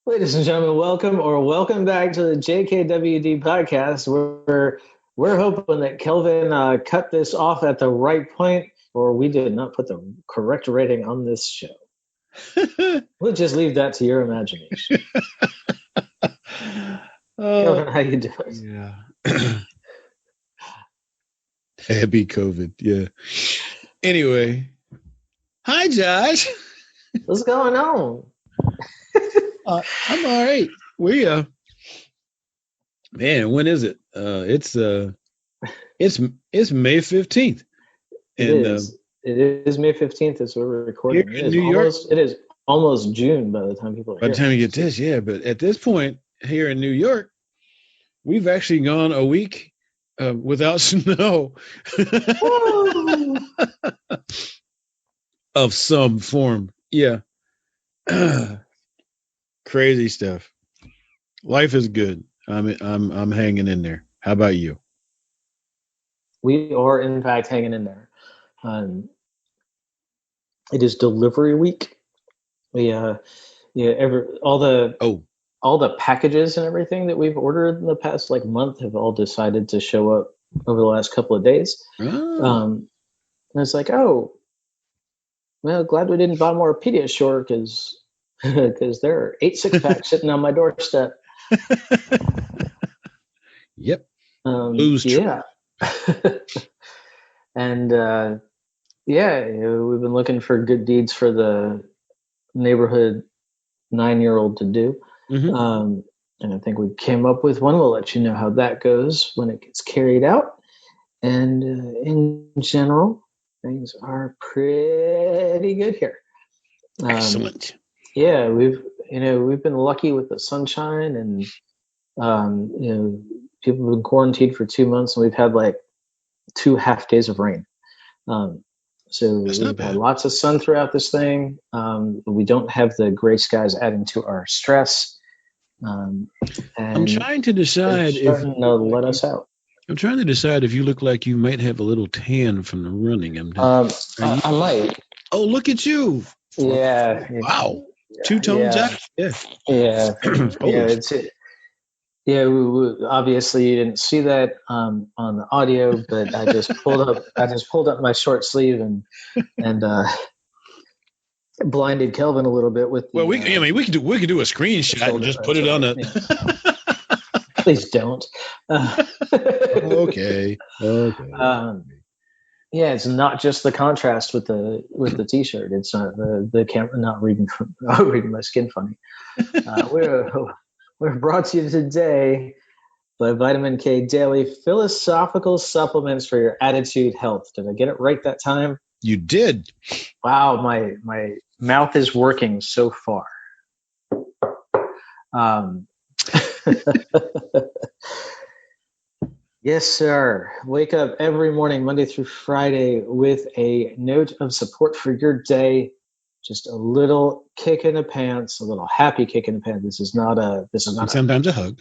Ladies and gentlemen, welcome back to the JKWD podcast. We're hoping that Kelvin cut this off at the right point, or we did not put the correct rating on this show. We'll just leave that to your imagination. Kelvin, how you doing? Yeah. Happy COVID. Yeah. Anyway, hi Josh. What's going on? I'm all right. Man, when is it? It's May 15th. It is. It is May 15th as we're recording. Here in New York. It is almost June by the time people are By the time you get this, yeah. But at this point here in New York, we've actually gone a week without snow of some form. Yeah. Crazy stuff. Life is good. I'm hanging in there. How about you? We are in fact hanging in there. It is delivery week. All the packages and everything that we've ordered in the past month have all decided to show up over the last couple of days. And it's like, oh, well, glad we didn't buy more Pediasure because there are 8 6-packs sitting on my doorstep. Yep. Yeah. And we've been looking for good deeds for the neighborhood 9-year-old to do. Mm-hmm. And I think we came up with one. We'll let you know how that goes when it gets carried out. And in general, things are pretty good here. Excellent. Yeah, we've been lucky with the sunshine, and people have been quarantined for 2 months, and we've had 2 half days of rain. So we've had lots of sun throughout this thing. We don't have the gray skies adding to our stress. And I'm trying to decide let us out. I'm trying to decide if you look like you might have a little tan from the running. I might. Oh, look at you! Yeah. Wow. 2-tone jacket. Yeah. Yeah. Obviously you didn't see that on the audio, but I just pulled up my short sleeve and blinded Kelvin a little bit with. We could do a screenshot and just put it on the. Please don't. Okay. It's not just the contrast with the t-shirt. It's not the camera not reading my skin funny. We're brought to you today by Vitamin K Daily Philosophical Supplements for your attitude health. Did I get it right that time? You did. Wow, my mouth is working so far. Yes, sir. Wake up every morning, Monday through Friday, with a note of support for your day. Just a little kick in the pants, a little happy kick in the pants. This is not sometimes a hug.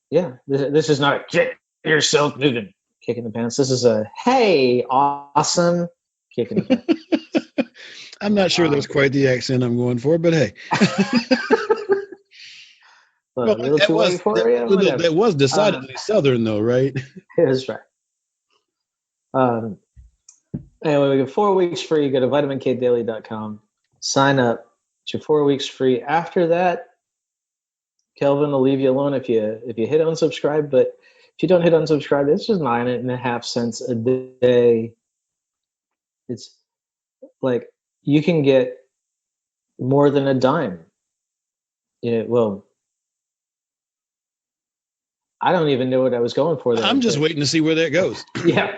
Yeah, this is not a get yourself moving kick in the pants. This is a hey, awesome kick in the pants. I'm not sure that's quite the accent I'm going for, but hey. That was decidedly Southern, though, right? That's right. Anyway, we get 4 weeks free. Go to vitaminkdaily.com. Sign up. It's your 4 weeks free. After that, Kelvin will leave you alone if you hit unsubscribe. But if you don't hit unsubscribe, it's just 9.5 cents a day. It's like you can get more than a dime. I don't even know what I was going for there. I'm just waiting to see where that goes. Yeah.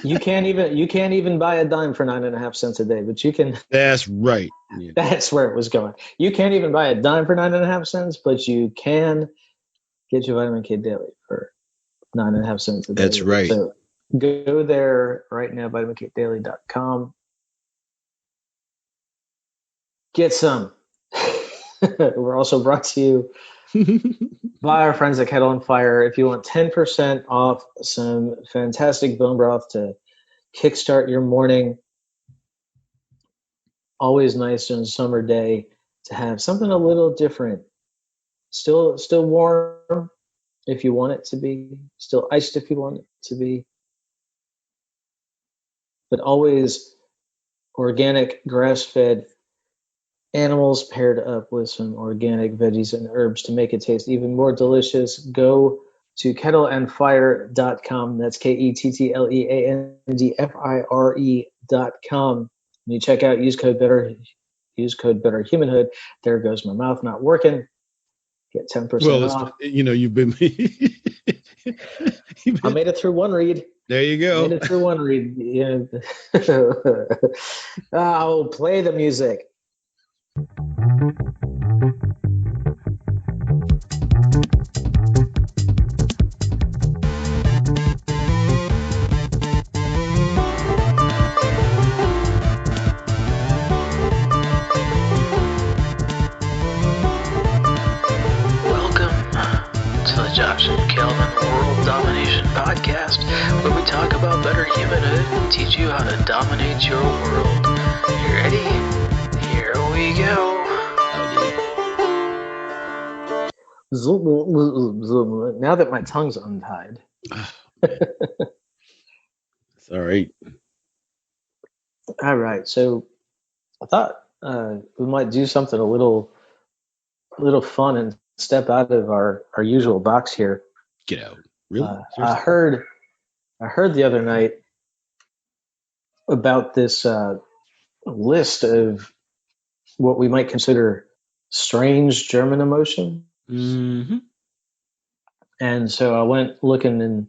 You can't even buy a dime for 9.5 cents a day, but you can. That's right. Yeah. That's where it was going. You can't even buy a dime for 9.5 cents, but you can get your Vitamin K Daily for 9.5 cents a day. That's right. So go there right now, vitaminkdaily.com. Get some. We're also brought to you by our friends at Kettle on Fire. If you want 10% off some fantastic bone broth to kickstart your morning, always nice on a summer day. to have something a little different. Still warm if you want it to be, still iced if you want it to be, but always organic, grass-fed animals paired up with some organic veggies and herbs to make it taste even more delicious. Go to kettleandfire.com. That's KETTLEANDFIRE.com. When you check out, use code BetterHumanhood. There goes my mouth not working. Get 10% off. You've been. I made it through one read. There you go. Made it through one read. Yeah. Oh, play the music. Josh and Kelvin World Domination Podcast, where we talk about better humanhood and teach you how to dominate your world. You ready? Here we go. Now that my tongue's untied. It's all right. All right. So I thought we might do something a little fun and step out of our usual box here. Get out. Really? I heard the other night about this list of what we might consider strange German emotion. Mm-hmm. And so I went looking and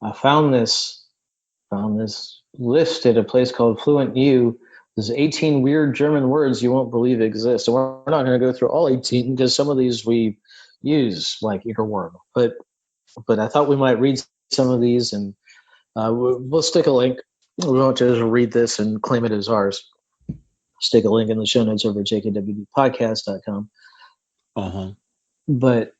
I found this list at a place called Fluent U. There's 18 weird German words you won't believe exist. And we're not going to go through all 18 because some of these we use, like earworm. But I thought we might read some of these, and we'll stick a link. We won't just read this and claim it as ours. Stick a link in the show notes over at jkwdpodcast.com. Uh-huh. But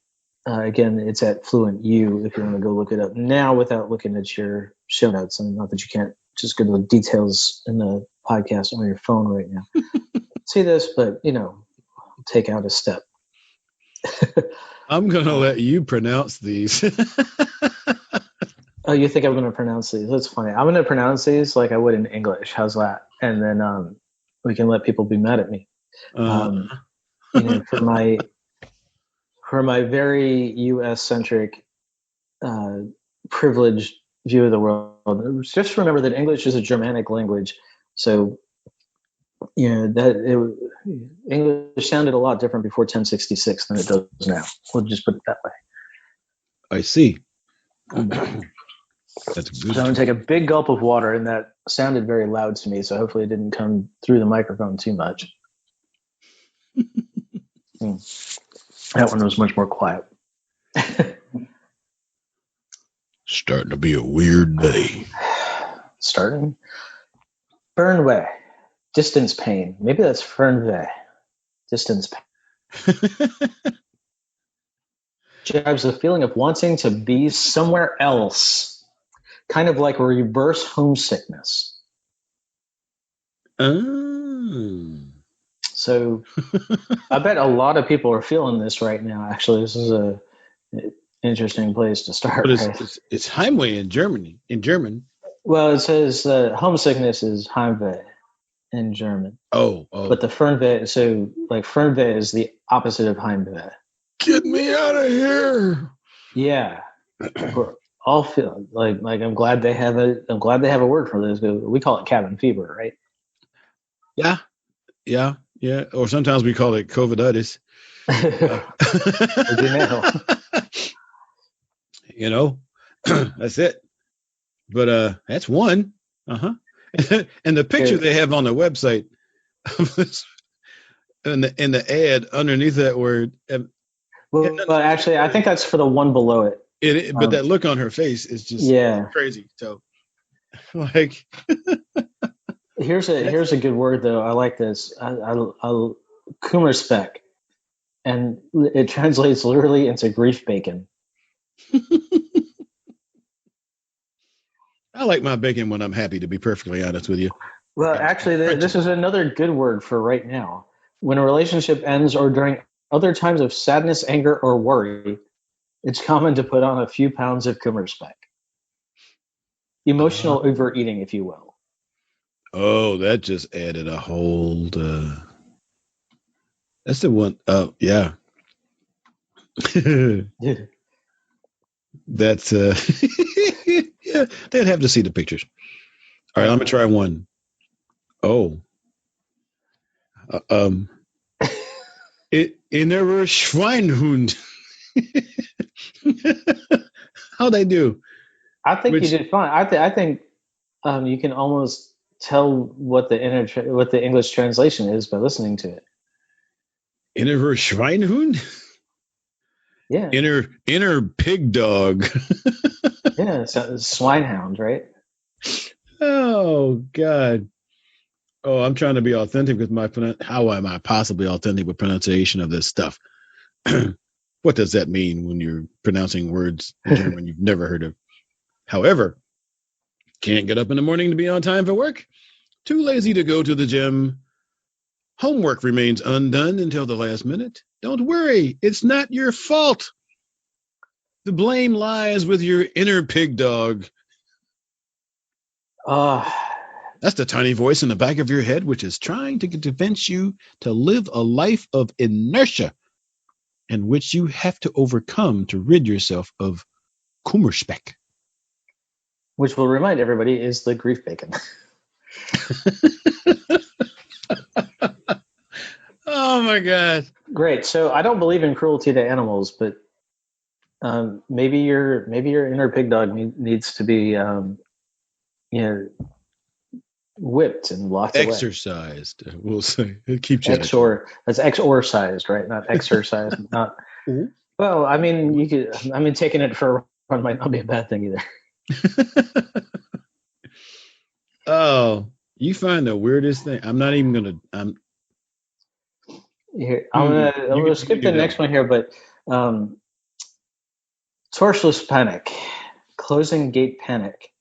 again, it's at Fluent U if you want to go look it up now without looking at your show notes. And not that you can't just go to the details in the podcast on your phone right now. See this, but take out a step. I'm going to let you pronounce these. Oh, you think I'm going to pronounce these? That's funny. I'm going to pronounce these like I would in English. How's that? And then we can let people be mad at me. For my very U.S.-centric, privileged view of the world, just remember that English is a Germanic language. So, English sounded a lot different before 1066 than it does now. We'll just put it that way. I see. That's good. So I'm going to take a big gulp of water, and that sounded very loud to me, so hopefully it didn't come through the microphone too much. That one was much more quiet. Starting to be a weird day. Starting? Fernweh. Distance pain. Maybe that's Fernweh. Distance pain. Describes the feeling of wanting to be somewhere else. Kind of like reverse homesickness. Oh. So I bet a lot of people are feeling this right now. Actually, this is an interesting place to start. But it's Heimweh in German. Well, it says homesickness is Heimweh in German. Oh. But the Fernweh, so like Fernweh is the opposite of Heimweh. Get me out of here. Yeah. We're all feel like I'm glad they have a word for this. We call it cabin fever, right? Yeah. Or sometimes we call it COVIDitis. That's it. But that's one. Uh-huh. And the picture they have on the website in the ad underneath that word. Well, actually, I think that's for the one below it. But that look on her face is just crazy. So, like, here's a good word though. I like this. I'll Kummerspeck, and it translates literally into grief bacon. I like my bacon when I'm happy, to be perfectly honest with you. Well, actually, this is another good word for right now. When a relationship ends or during other times of sadness, anger, or worry, it's common to put on a few pounds of Kummerspeck. Emotional overeating, if you will. Oh, that just added a whole. That's the one. Oh, yeah. That's yeah. They'd have to see the pictures. All right, I'm gonna try one. Oh, innerer Schweinhund. How they do? I think you did fine. I think you can almost tell what the English translation is by listening to it. Innerer Schweinhund. Yeah. Inner pig dog. Yeah, so swinehound, right? Oh God. Oh, I'm trying to be authentic with my how am I possibly authentic with pronunciation of this stuff? What does that mean when you're pronouncing words in German you've never heard of? However, can't get up in the morning to be on time for work. Too lazy to go to the gym. Homework remains undone until the last minute. Don't worry, it's not your fault. The blame lies with your inner pig dog. That's the tiny voice in the back of your head which is trying to convince you to live a life of inertia and which you have to overcome to rid yourself of Kummerspeck. Which will remind everybody is the grief bacon. Oh my God. Great. So I don't believe in cruelty to animals, but maybe your inner pig dog needs to be whipped and locked exercised away. We'll say it keeps you that's exorcised, right? Not exercised. Not well. I mean, you could. I mean, taking it for a run might not be a bad thing either. Oh, you find the weirdest thing. I'm not even gonna. I'm gonna skip the next one here, but torseless panic, closing gate panic.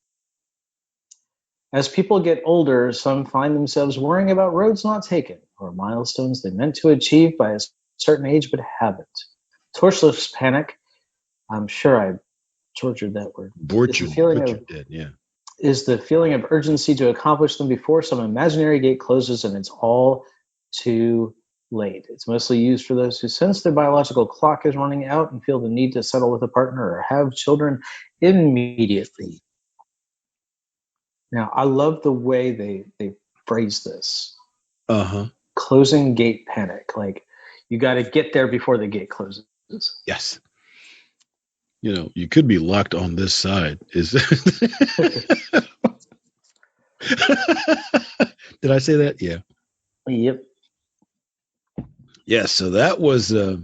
As people get older, some find themselves worrying about roads not taken or milestones they meant to achieve by a certain age but haven't. Torseless panic. I'm sure I tortured that word. Is the feeling of urgency to accomplish them before some imaginary gate closes and it's all too late. It's mostly used for those who sense their biological clock is running out and feel the need to settle with a partner or have children immediately. Now, I love the way they phrase this. Closing gate panic. Like, you got to get there before the gate closes. Yes. You know, you could be locked on this side. Did I say that? Yeah. Yep. Yes. So that was that.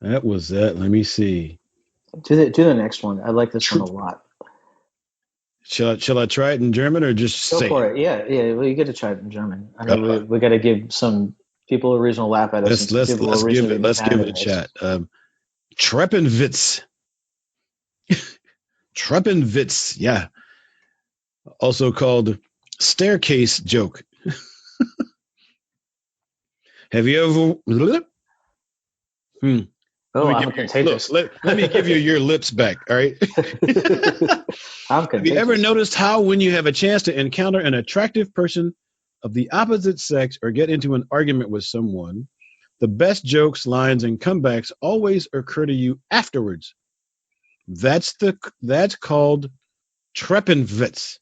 Let me see. Do the next one. I like this one a lot. Shall I try it in German or just go say for it? Yeah. Well, you get to try it in German. I mean, we got to give some people a reason to laugh at us. Let's give it a shot. Treppenwitz. Treppenwitz, yeah. Also called staircase joke. Have you ever? Oh, I'm contagious. Let me give you your lips back, all right? Have you ever noticed how when you have a chance to encounter an attractive person of the opposite sex or get into an argument with someone, the best jokes, lines, and comebacks always occur to you afterwards? That's called Treppenwitz.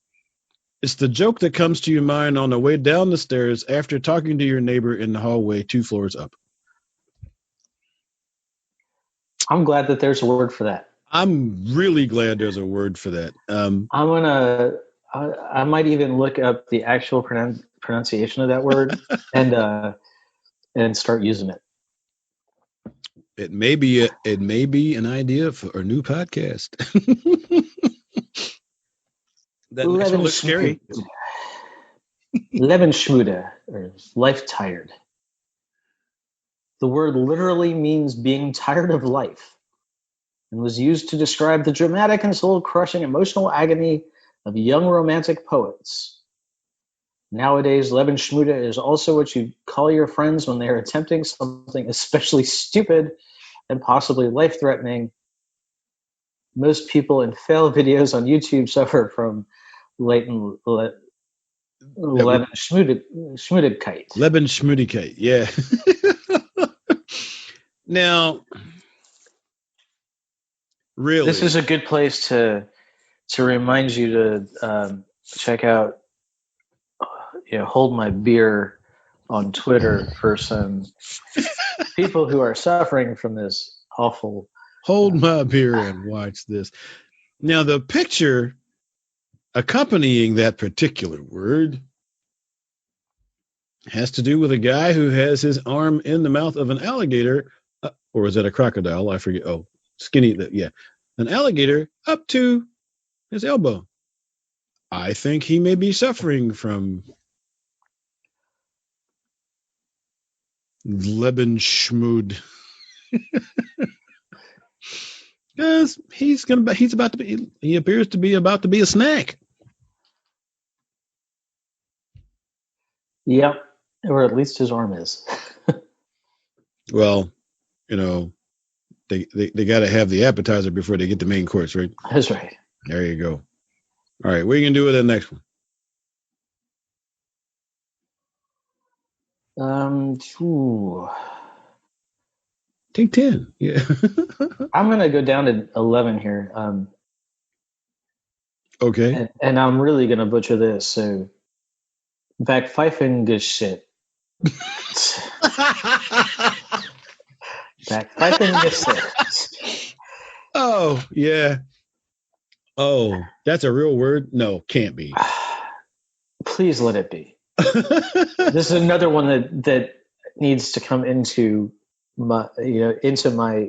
It's the joke that comes to your mind on the way down the stairs after talking to your neighbor in the hallway 2 floors up. I'm glad that there's a word for that. I'm really glad there's a word for that. I might even look up the actual pronunciation of that word and start using it. It may be an idea for a new podcast. That next one looks scary. Lebensmüde, or life tired. The word literally means being tired of life and was used to describe the dramatic and soul-crushing emotional agony of young romantic poets. Nowadays, Lebensschmude is also what you call your friends when they are attempting something especially stupid and possibly life-threatening. Most people in fail videos on YouTube suffer from latent Lebensschmudigkeit. Lebensschmudigkeit, yeah. Now, really, this is a good place to remind you to check out Hold My Beer on Twitter for some people who are suffering from this awful. Hold my beer and watch this. Now, the picture accompanying that particular word has to do with a guy who has his arm in the mouth of an alligator, or is that a crocodile? I forget. Oh, skinny. Yeah, an alligator up to his elbow. I think he may be suffering from Lebensschmud. Because he appears to be about to be a snack. Yep, or at least his arm is. Well, they got to have the appetizer before they get the main course, right? That's right. There you go. All right, what are you going to do with the next one? Take 10. Yeah. I'm going to go down to 11 here. Okay. And I'm really going to butcher this. So, Backpfeifengeschit. Backpfeifengeschit. Oh, yeah. Oh, that's a real word? No, can't be. Please let it be. This is another one that needs to come into my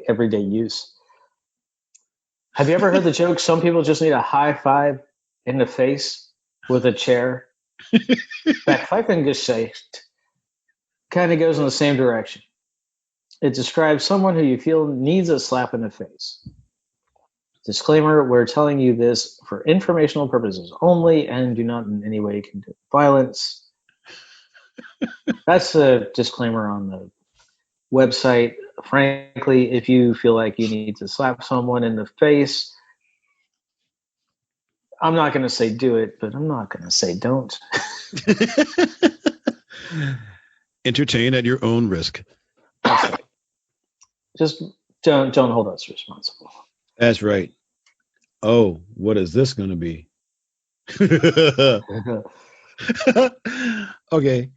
everyday use. Have you ever heard the joke, some people just need a high five in the face with a chair? Backpfeifengeschit kind of goes in the same direction. It describes someone who you feel needs a slap in the face. Disclaimer, we're telling you this for informational purposes only and do not in any way condone violence. That's a disclaimer on the website. Frankly, if you feel like you need to slap someone in the face, I'm not going to say do it, but I'm not going to say don't. Entertain at your own risk. That's right. Just don't hold us responsible. That's right. Oh, what is this going to be? Okay.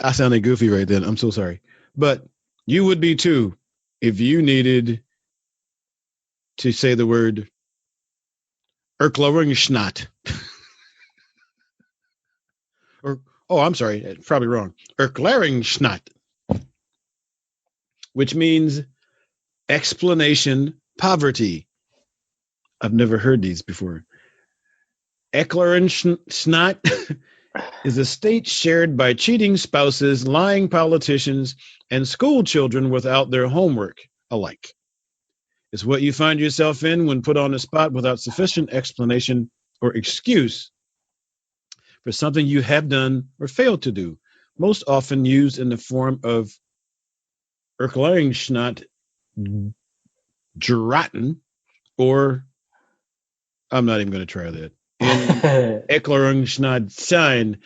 I sounded goofy right then. I'm so sorry. But you would be too if you needed to say the word Erklärungsschnat. I'm sorry. Probably wrong. Erklärungsschnat, which means explanation poverty. I've never heard these before. Erklärungsschnat is a state shared by cheating spouses, lying politicians, and school children without their homework alike. It's what you find yourself in when put on the spot without sufficient explanation or excuse for something you have done or failed to do, most often used in the form of Erklärungsschnat, geraten, or I'm not even going to try that. In Erklärungsschnat sign,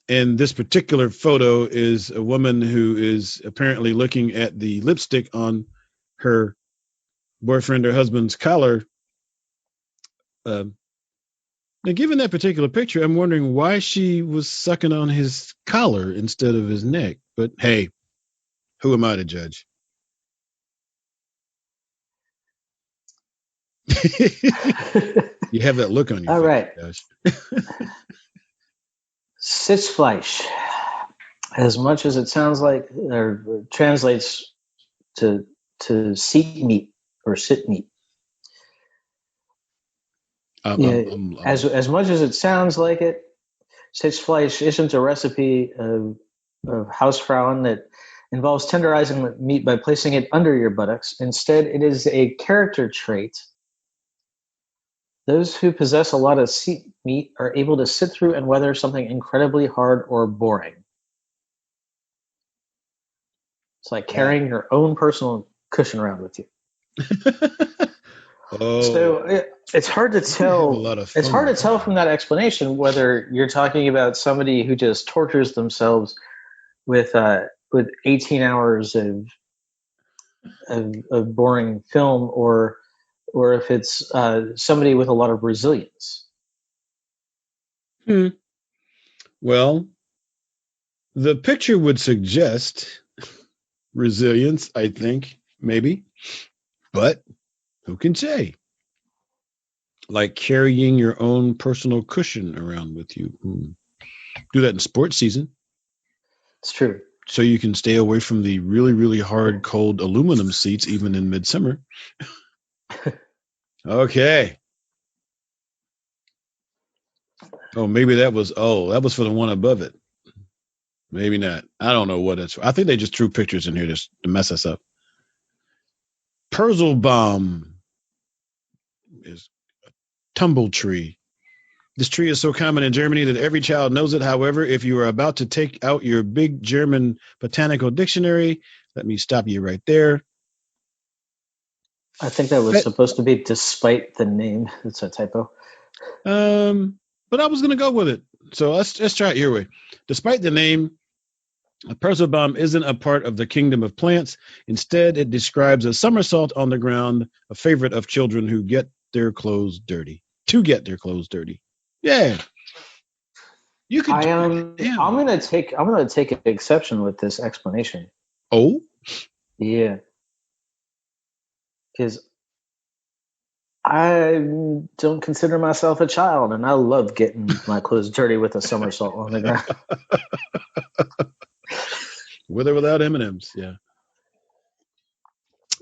and this particular photo is a woman who is apparently looking at the lipstick on her boyfriend or husband's collar. Now, given that particular picture, I'm wondering why she was sucking on his collar instead of his neck. But hey, who am I to judge? You have that look on your All face. right. Sitzfleisch, as much as it sounds like, or translates to seat meat or sit meat. As much as it sounds like it, Sitzfleisch isn't a recipe of Hausfrauen that involves tenderizing the meat by placing it under your buttocks. Instead, it is a character trait Those who possess a lot of seat meat are able to sit through and weather something incredibly hard or boring. It's like carrying your own personal cushion around with you. So it's hard to tell. It's hard to tell from that explanation whether you're talking about somebody who just tortures themselves with 18 hours of boring film, or if it's somebody with a lot of resilience. Well, the picture would suggest resilience, I think, maybe, but who can say? Like carrying your own personal cushion around with you. Do that in sports season. It's true. So you can stay away from the really, really hard, cold aluminum seats, even in midsummer. Okay. Oh, maybe that was for the one above it. Maybe not. I don't know what it's for. I think they just threw pictures in here just to mess us up. Purzelbaum is a tumble tree. This tree is so common in Germany that every child knows it. However, if you are about to take out your big German botanical dictionary, let me stop you right there. I think that was supposed to be despite the name. It's a typo. But I was going to go with it. So let's try it your way. Despite the name, a Purzelbaum isn't a part of the kingdom of plants. Instead, it describes a somersault on the ground, a favorite of children who get their clothes dirty. To get their clothes dirty. Yeah. You could. I'm gonna take an exception with this explanation. Oh? Yeah. Because I don't consider myself a child, and I love getting my clothes dirty with a somersault on the ground. With or without M&Ms, yeah.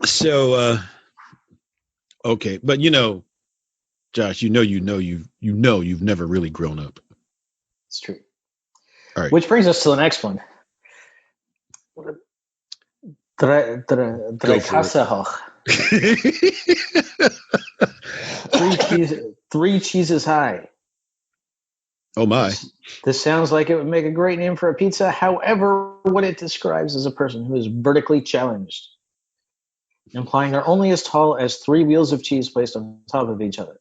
So, okay, but Josh, you've never really grown up. It's true. All right. Which brings us to the next one. Drei Kasse hoch. Three cheeses high. Oh my. This sounds like it would make a great name for a pizza. However, what it describes is a person who is vertically challenged, implying they're only as tall as 3 wheels of cheese placed on top of each other.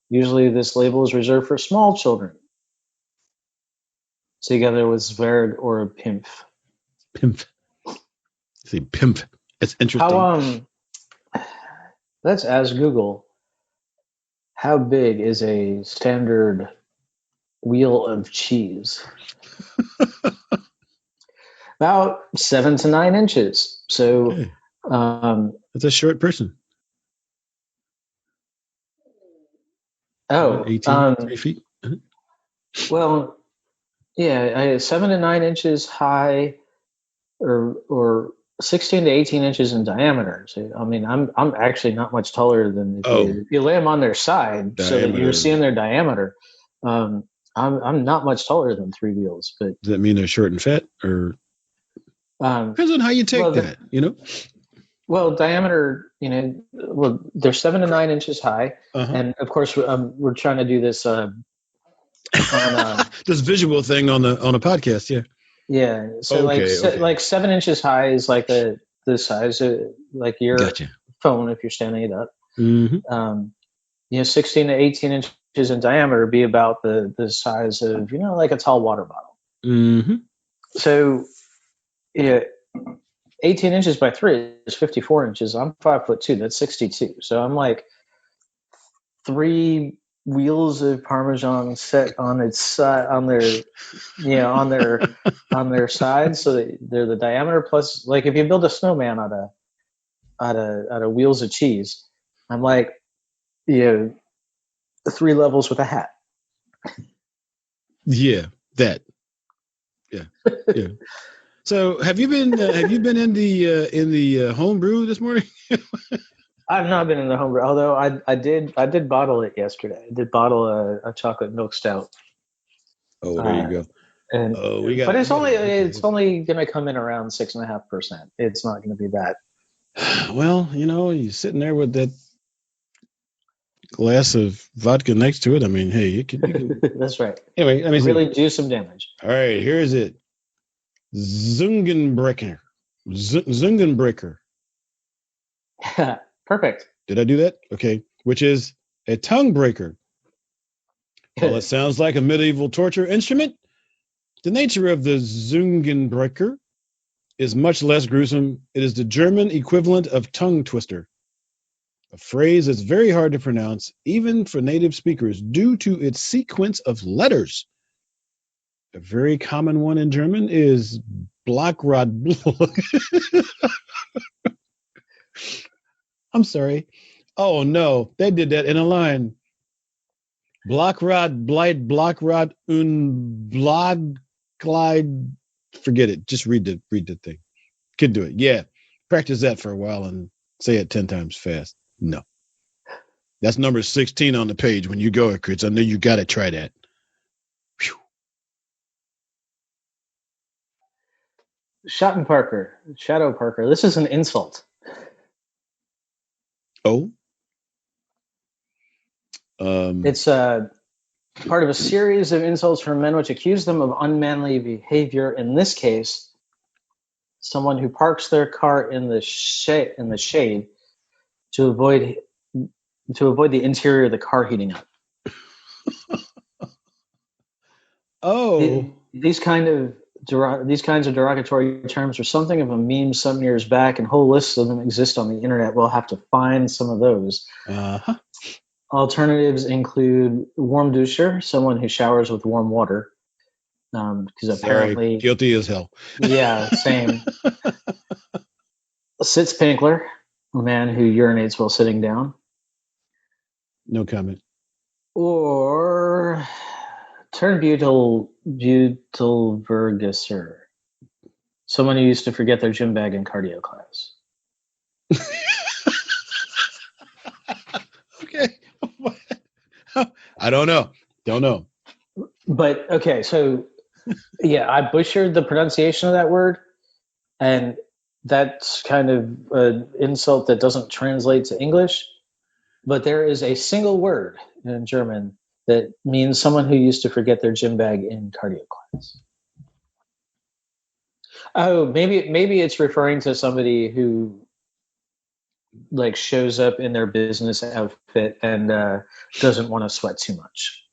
Usually this label is reserved for small children, together with Zwerg or Pimp. Pimp. See, Pimp. It's interesting. Let's ask Google, how big is a standard wheel of cheese? About 7 to 9 inches. So okay. That's a short person. 18 feet. Uh-huh. Well, yeah, 7 to 9 inches high, or 16 to 18 inches in diameter. So, I mean, I'm actually not much taller than if you lay them on their side so that you're seeing their diameter. I'm not much taller than 3 wheels, but does that mean they're short and fat, or depends on how you take that, Well, diameter, they're 7 to 9 inches high, and of course, we're trying to do this on this visual thing on a podcast, yeah. Yeah, so like 7 inches high is like the size of like your phone if you're standing it up. Mm-hmm. 16 to 18 inches in diameter would be about the size of like a tall water bottle. Mm-hmm. So, 18 inches by 3 is 54 inches. I'm 5'2". That's 62. So I'm like 3 wheels of Parmesan set on its side, on their sides, so that they're the diameter plus. Like if you build a snowman out of wheels of cheese, I'm like 3 levels with a hat. Yeah, that. Yeah, yeah. So have you been in the homebrew this morning? I've not been in the homebrew, although I did bottle it yesterday. I did bottle a chocolate milk stout. Oh, there you go. But it's only going to come in around 6.5%. It's not going to be that. Well, you're sitting there with that glass of vodka next to it. I mean, hey, you can. That's right. Anyway, let me see. Really do some damage. All right, here's it. Zungenbrecher. Zungenbrecher. Perfect. Did I do that? Okay. Which is a tongue breaker. While it sounds like a medieval torture instrument, the nature of the Zungenbrecher is much less gruesome. It is the German equivalent of tongue twister, a phrase that's very hard to pronounce, even for native speakers, due to its sequence of letters. A very common one in German is Blackrod. I'm sorry. Oh, no. They did that in a line. Blackrod, Blight, Blackrod, Blagglide. Forget it. Just read the thing. Could do it. Yeah. Practice that for a while and say it 10 times fast. No. That's number 16 on the page when you go, Chris. I know you got to try that. Whew. Shadow Parker. This is an insult. Oh? It's part of a series of insults from men which accuse them of unmanly behavior. In this case, someone who parks their car in the shade to avoid the interior of the car heating up. Oh. These kinds of derogatory terms are something of a meme some years back, and whole lists of them exist on the internet. We'll have to find some of those. Uh-huh. Alternatives include warm doucher, someone who showers with warm water. Because apparently, guilty as hell. Yeah, same. Sitzpinkler, a man who urinates while sitting down. No comment. Or Turnbeutelvergesser, someone who used to forget their gym bag in cardio class. Okay. I don't know. But okay, so yeah, I butchered the pronunciation of that word, and that's kind of an insult that doesn't translate to English. But there is a single word in German that means someone who used to forget their gym bag in cardio class. Oh, maybe it's referring to somebody who like shows up in their business outfit and doesn't want to sweat too much,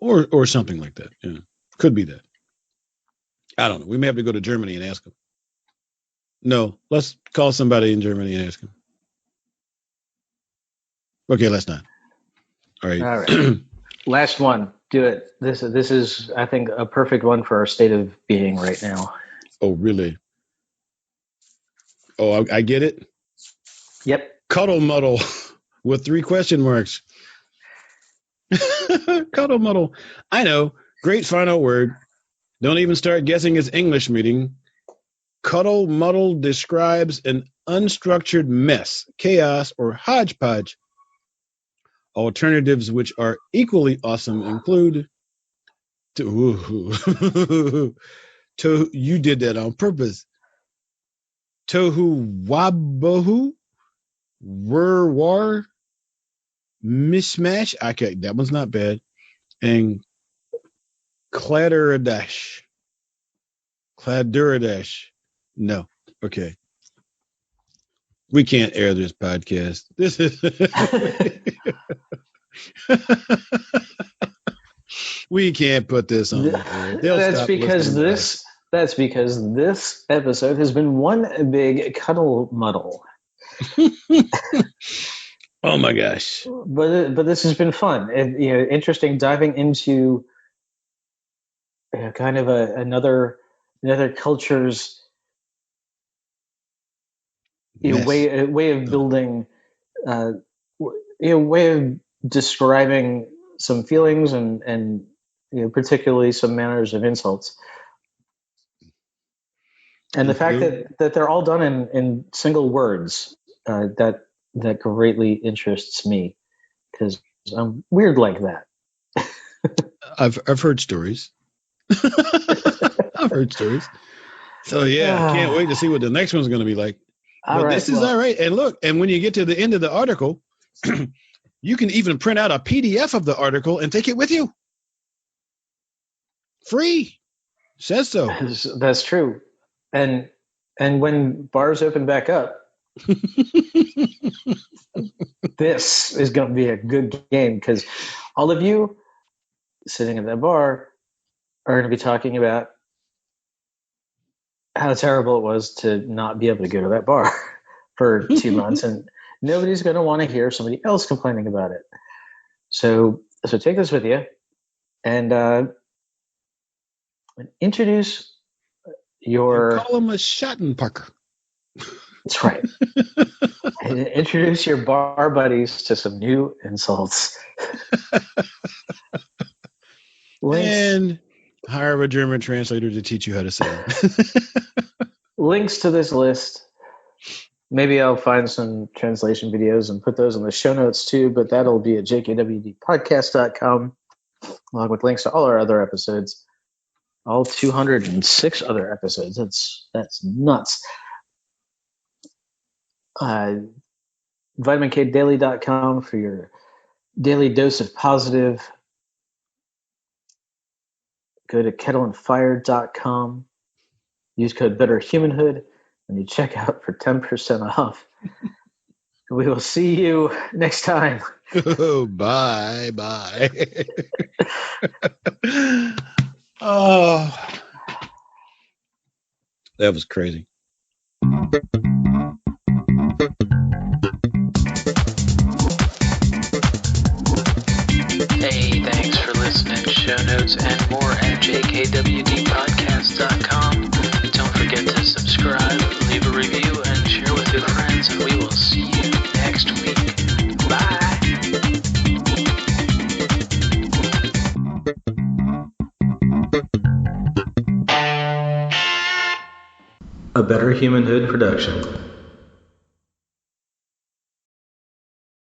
or something like that. Yeah, could be that. I don't know. We may have to go to Germany and ask them. No, let's call somebody in Germany and ask them. Okay, let's not. All right. Last one. Do it. This is, I think, a perfect one for our state of being right now. Oh, really? Oh, I get it. Yep. Cuddle muddle with 3 question marks. Cuddle muddle. I know. Great final word. Don't even start guessing its English meaning. Cuddle muddle describes an unstructured mess, chaos, or hodgepodge. Alternatives which are equally awesome include you did that on purpose. Tohu wabohu, war, mishmash. Okay, that one's not bad. And Cladderadash. No. Okay. We can't air this podcast. This is we can't put this on. That's because this episode has been one big cuddle muddle. Oh my gosh! But this has been fun. Interesting diving into kind of another culture's way of building, way of describing some feelings and particularly some manners of insults. And the fact that they're all done in single words, that greatly interests me because I'm weird like that. I've heard stories. I've heard stories. So yeah, I can't wait to see what the next one's going to be like. But this is all right. And look, and when you get to the end of the article, You can even print out a PDF of the article and take it with you. Free. Says so. That's true. And when bars open back up, this is going to be a good game because all of you sitting at that bar are going to be talking about how terrible it was to not be able to go to that bar for 2 months, and nobody's going to want to hear somebody else complaining about it. So take this with you and introduce your. Call him a Schattenpacker. That's right. And introduce your bar buddies to some new insults. And hire a German translator to teach you how to say it. Links to this list. Maybe I'll find some translation videos and put those in the show notes too, but that'll be at jkwdpodcast.com, along with links to all our other episodes. All 206 other episodes. That's nuts. VitaminKDaily.com for your daily dose of positive. Go to kettleandfire.com. Use code BetterHumanhood when you check out for 10% off. We will see you next time. Oh, bye. Oh, that was crazy. Hey, thanks for listening. Show notes and more at jkwdpodcast.com. Don't forget to subscribe, leave a review, and share with your friends, and we will see you next week. Bye. A Better Humanhood production.